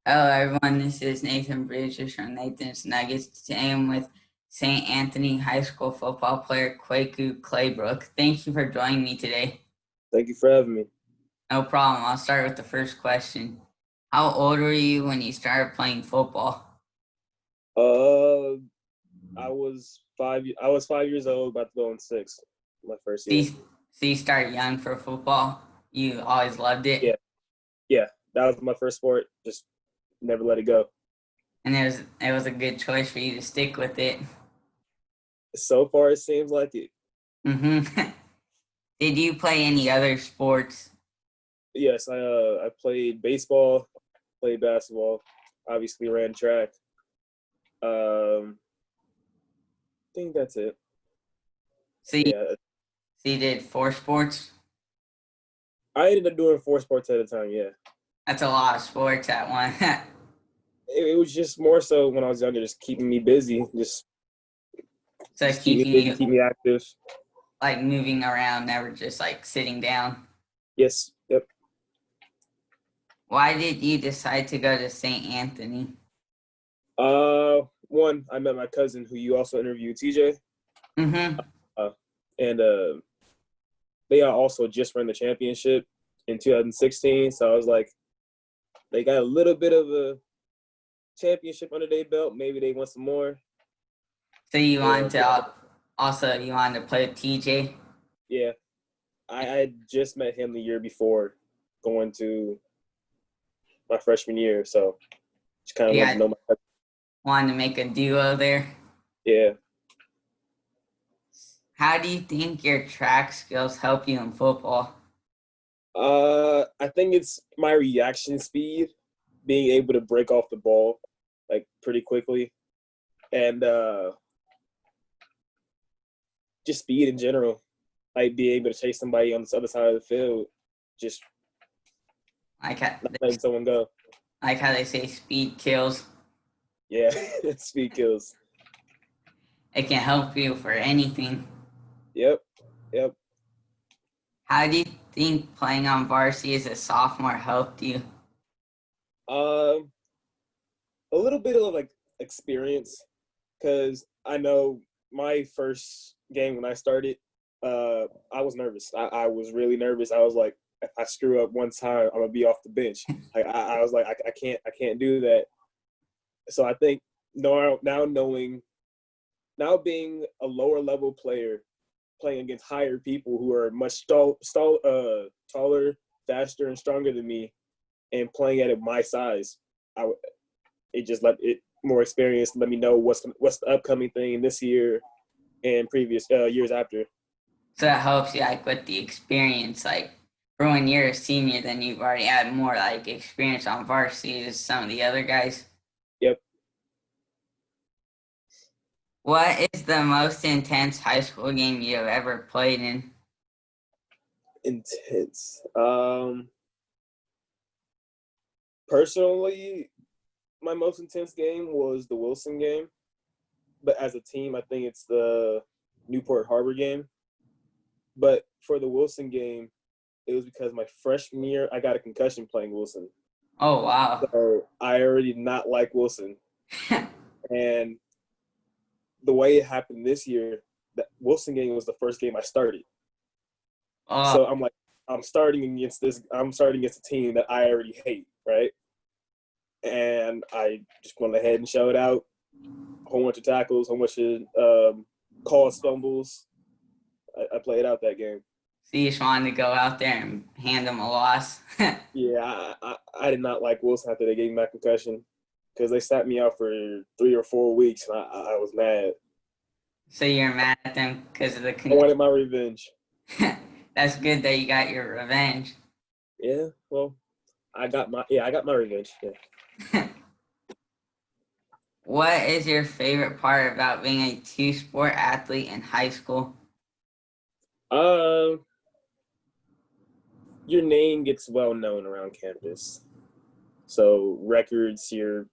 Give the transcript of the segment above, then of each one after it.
Hello, everyone. This is Nathan Bridges from Nathan's Nuggets. Today I'm with St. Anthony High School football player Kweku Claybrook. Thank you for joining me today. Thank you for having me. No problem. I'll start with the first question. How old were you when you started playing football? Uh, I was 5 years old, about to go on six. My first So year. you, so you started young for football? You always loved it? Yeah, yeah, that was my first sport. Just never let it go. And it was a good choice for you to stick with it. So far, it seems like it. Mm-hmm. Did you play any other sports? Yes, I played baseball, played basketball, obviously ran track. I think that's it. So you, Yeah, so you did four sports? I ended up doing four sports at a time. Yeah, That's a lot of sports at one. it was just more so when I was younger, just keeping me busy, just So just keep me keeping busy, you keep me active. like moving around, never just like sitting down. Yes, yep. Why did you decide to go to St. Anthony? One, I met my cousin who you also interviewed, TJ, Mm-hmm. uh, and they also just ran the championship in 2016. So I was like, they got a little bit of a championship under their belt. Maybe they want some more. So you wanted And to you wanted to play with TJ? yeah, I had just met him the year before going to my freshman year. So just kind of You wanted to got know my cousin. wanted to make a duo there. Yeah. How do you think your track skills help you in football? I think it's my reaction speed, being able to break off the ball like pretty quickly, and just speed in general. Like being able to chase somebody on the other side of the field, just Like how, not letting someone go. like how they say speed kills. Yeah, speed kills. It can help you for anything. Yep, yep. How do you think playing on varsity as a sophomore helped you? Um, a little bit of like experience, because I know my first game when I started, I was nervous. I was really nervous. I was like, if I screw up one time, I'm gonna be off the bench. Like I was like, I can't do that. So I think now knowing, now being a lower level player, playing against higher people who are much taller, faster, and stronger than me, and playing at my size, it just let it more experience. Let me know what's the upcoming thing this year and previous years after. So that helps you like with the experience, like for when you're a senior, then you've already had more like experience on varsity as some of the other guys. Yep. What is the most intense high school game you have ever played in? Intense. Personally, my most intense game was the Wilson game, but as a team, I think it's the Newport Harbor game. But for the Wilson game, it was because my freshman year I got a concussion playing Wilson. Oh wow. So I already did not like Wilson. And the way it happened this year, that Wilson game was the first game I started. Oh, So I'm like, I'm starting against a team that I already hate, right? And I just went ahead and showed out a whole bunch of tackles, a whole bunch of caused fumbles. I played out that game. so you just wanted to go out there and hand them a loss. Yeah, I did not like Wilson after they gave me my concussion, because they sat me out for 3 or 4 weeks, and I was mad. So you're mad at them because of the I wanted my revenge. That's good that you got your revenge. Yeah, well, I got my revenge. Yeah. What is your favorite part about being a two-sport athlete in high school? Uh, your name gets well known around campus. So records here,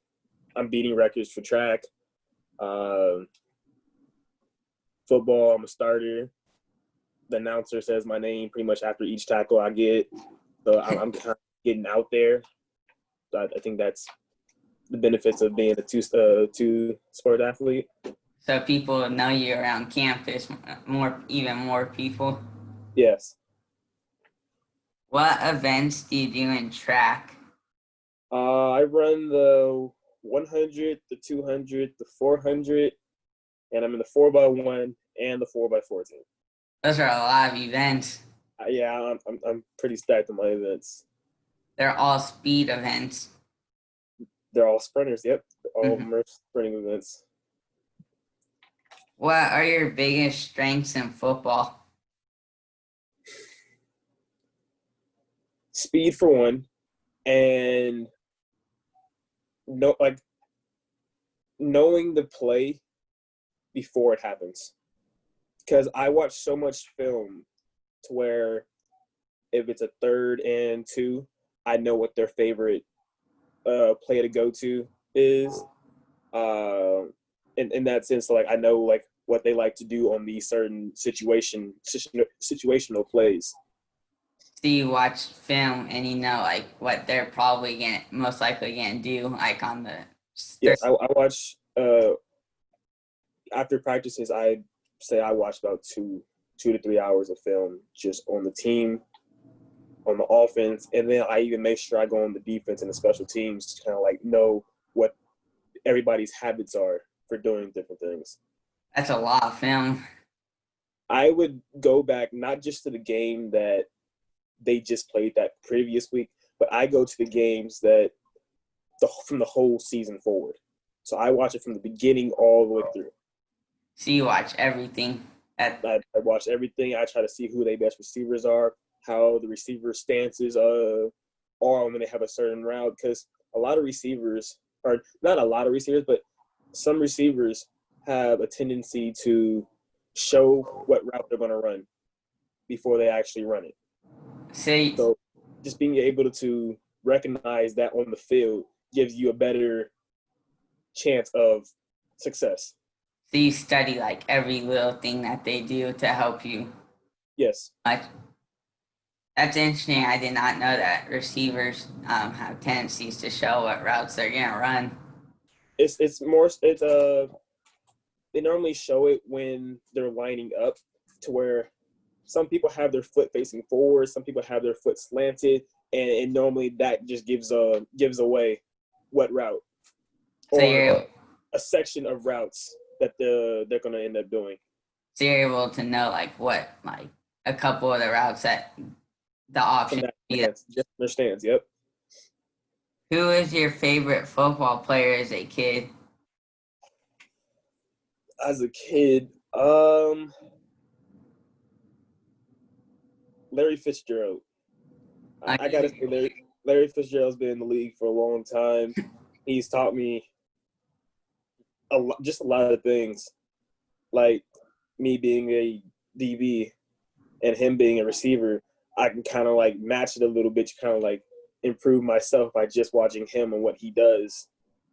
I'm beating records for track. Uh, Football, I'm a starter. The announcer says my name pretty much after each tackle I get. So I'm kind of getting out there. So I think that's the benefits of being a two sport athlete. So people know you around campus, even more people. Yes. What events do you do in track? I run the 100, the 200, the 400, and I'm in the 4x1 and the 4x4 team. Those are a lot of events. Yeah, I'm pretty stacked on my events. They're all speed events. They're all sprinters. Yep, all of Mhm. them are sprinting events. What are your biggest strengths in football? Speed for one, and no, like knowing the play before it happens. Because I watch so much film to where if it's a 3rd and 2, I know what their favorite play to go to is. In that sense, like I know like what they like to do on these certain situational plays. So you watch film and you know like what they're probably gonna most likely gonna do like on the Yes, I watch after practices. I say I watch about 2 to 3 hours of film just on the team, on the offense, and then I even make sure I go on the defense and the special teams to kind of like know what everybody's habits are for doing different things. That's a lot of film. I would go back not just to the game that they just played that previous week, but I go to the games that from the whole season forward. So I watch it from the beginning all the way through. So you watch everything. I watch everything. I try to see who their best receivers are, how the receiver stances are when they have a certain route. Because a lot of receivers, or not a lot of receivers, but some receivers have a tendency to show what route they're going to run before they actually run it. So just being able to recognize that on the field gives you a better chance of success. So you study like every little thing that they do to help you. Yes. That's interesting. I did not know that receivers have tendencies to show what routes they're gonna run. It's more they normally show it when they're lining up to where some people have their foot facing forward, some people have their foot slanted, and normally that just gives away what route So or a section of routes that they're going to end up doing. So you're able to know like what like a couple of the routes that the option From that would be. stance, just their stance. Yep. Who is your favorite football player as a kid? As a kid, Larry Fitzgerald. I gotta say, Larry Fitzgerald's been in the league for a long time. He's taught me just a lot of things, like me being a DB and him being a receiver. I can kind of like match it a little bit to kind of like improve myself by just watching him and what he does,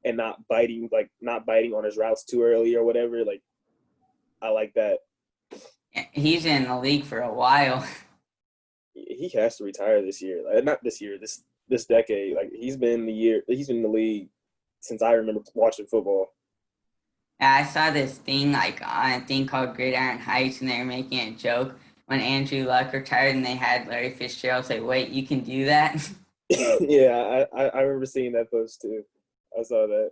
and not biting on his routes too early or whatever. Like I like that. He's in the league for a while. He has to retire this year. Like, not this year. This decade. Like he's been in the league since I remember watching football. I saw this thing like on a thing called Gridiron Heights, and they were making a joke when Andrew Luck retired, and they had Larry Fitzgerald say, "Wait, you can do that?" Yeah, I remember seeing that post too. I saw that.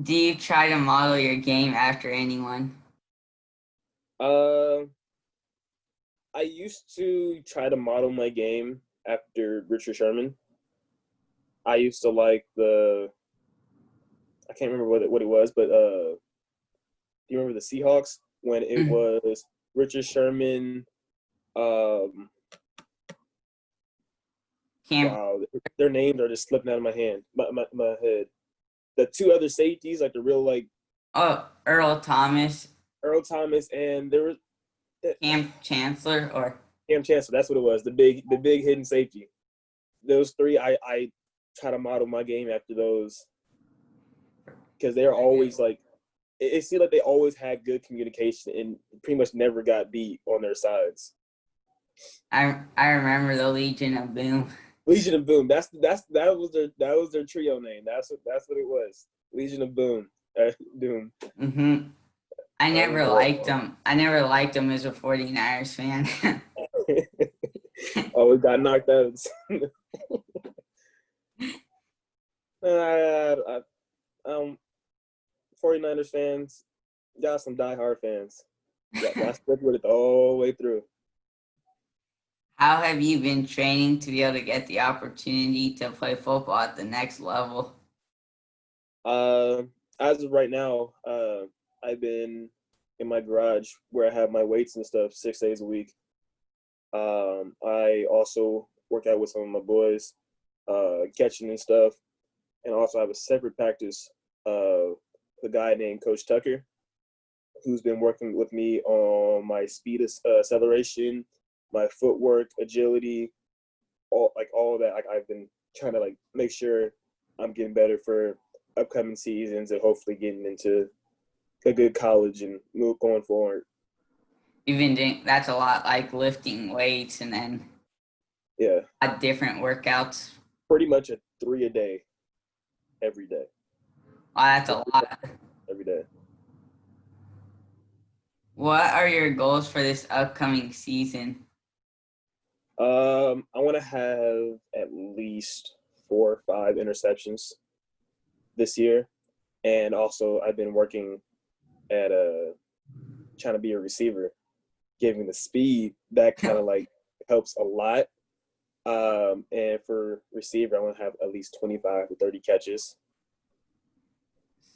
Do you try to model your game after anyone? Uh, I used to try to model my game after Richard Sherman. I used to like I can't remember what it was, but do you remember the Seahawks when it was Richard Sherman? Wow, their names are just slipping out of my head. The two other safeties, like the real like. Oh, Earl Thomas. Earl Thomas, and there was Cam Chancellor or Cam Chancellor. That's what it was. The big hidden safety. Those three, I try to model my game after those because they're always like. It seemed like they always had good communication and pretty much never got beat on their sides. I remember the Legion of Boom. Legion of Boom. That was their trio name. That's what it was. Legion of Boom. Doom. Mm-hmm. I I never remember that. liked him. I never liked him as a 49ers fan. Oh, we got knocked out. Um, 49ers fans, y'all some diehard fans. Y'all stick with it the whole way through. How have you been training to be able to get the opportunity to play football at the next level? Uh, as of right now, I've been in my garage where I have my weights and stuff 6 days a week. I also work out with some of my boys, catching and stuff, and also have a separate practice. A guy named Coach Tucker, who's been working with me on my speed acceleration, my footwork, agility, all of that. Like I've been trying to like make sure I'm getting better for upcoming seasons and hopefully getting into a good college and move going forward. Even doing that's a lot like lifting weights and then Yeah, different workouts. pretty much a 3 a day every day. Wow, that's a lot. Every day. What are your goals for this upcoming season? I want to have at least 4 or 5 interceptions this year, and also I've been working at trying to be a receiver, giving the speed that kind of like helps a lot. And for receiver, I want to have at least 25 to 30 catches.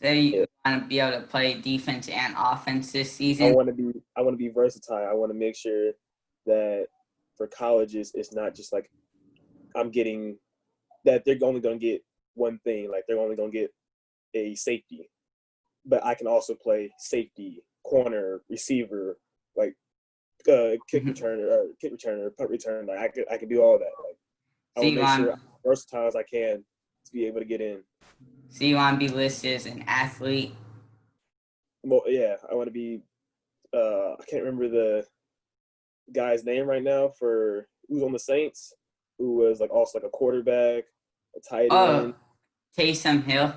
So you Yeah. want to be able to play defense and offense this I season? want to be versatile. I want to make sure that for colleges, it's not just like I'm getting that they're only going to get one thing, like they're only going to get a safety, but I can also play safety, corner, receiver, like kick returner, punt return. Like I could do all that. Like I So will you make sure want I'm versatile as I can to be able to get in. so you want to be listed as an athlete? Well, yeah, I want to be. I can't remember the guy's name right now for who's on the Saints, who was like also like a quarterback, a tight Oh, end. Taysom Hill.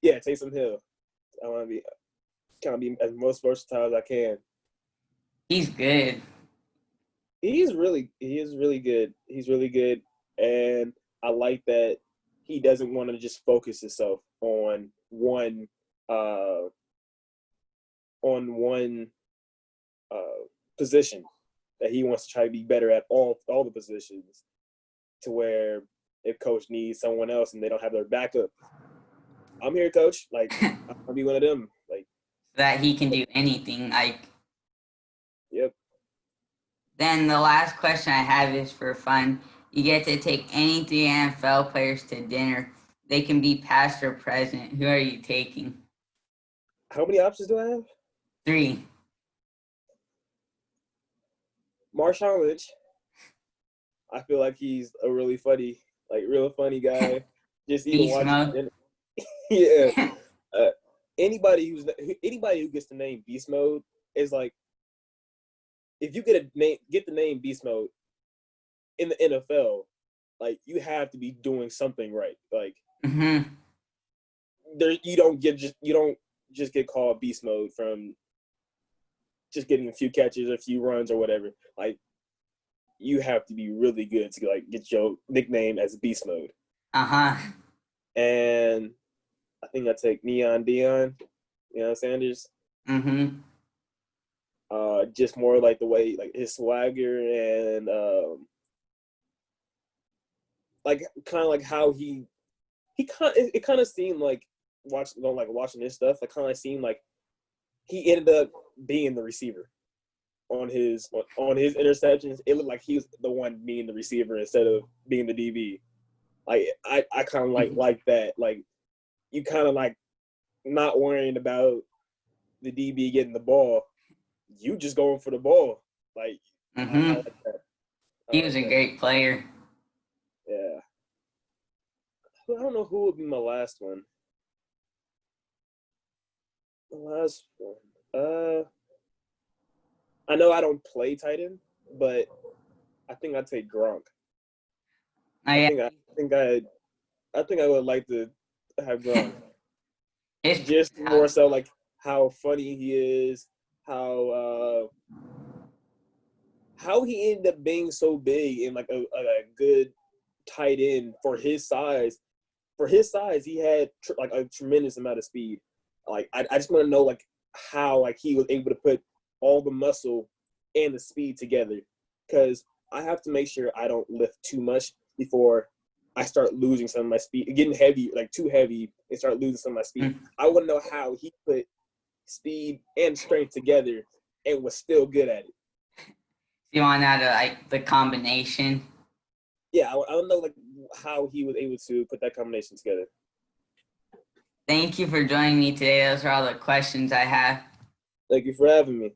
Yeah, Taysom Hill. I want to be kind of be as most versatile as I can. He's good. He is really good. He's really good, and I like that he doesn't want to just focus himself uh, on one position. That he wants to try to be better at all the positions, to where if coach needs someone else and they don't have their backup, I'm here, coach. Like I'll be one of them. Like, That he can do anything. Like yep. then the last question I have is for fun. You get to take any 3 NFL players to dinner. They can be past or present. Who are you taking? How many options do I have? 3. Marshawn Lynch. I feel like he's a really funny, real funny guy. Just even Beast watching, mode. yeah. Uh, anybody who gets the name Beast Mode is like, if you get the name Beast Mode in the NFL, like you have to be doing something right. Like Mm-hmm. you don't just get called Beast Mode from just getting a few catches, a few runs, or whatever. Like you have to be really good to like get your nickname as Beast Mode. Uh-huh. And I think I take Deion Sanders. Mm-hmm. Just more like the way, like his swagger and like kind of like how it kind of seemed like watching his stuff. Like kind of seemed like he ended up being the receiver on his interceptions. It looked like he was the one being the receiver instead of being the DB. Like I kind of like that. Like you kind of like not worrying about the DB getting the ball. You just going for the ball. Like I Mm-hmm. like that. I He was like a that. great player. Yeah. I don't know who would be my last one. The last one. I know I don't play tight end, but I think I'd take Gronk. I yeah, think I would like to have grown. it's Just more so like how funny he is, how he ended up being so big and like a good tight end for his size. For his size, he had like a tremendous amount of speed. Like I just want to know like how like he was able to put all the muscle and the speed together, because I have to make sure I don't lift too much before I start losing some of my speed, getting heavy, like too heavy, and start losing some of my speed. mm, I want to know how he put speed and strength together and was still good at it. you want out of like the combination. Yeah, I don't know like how he was able to put that combination together. Thank you for joining me today. Those are all the questions I have. Thank you for having me.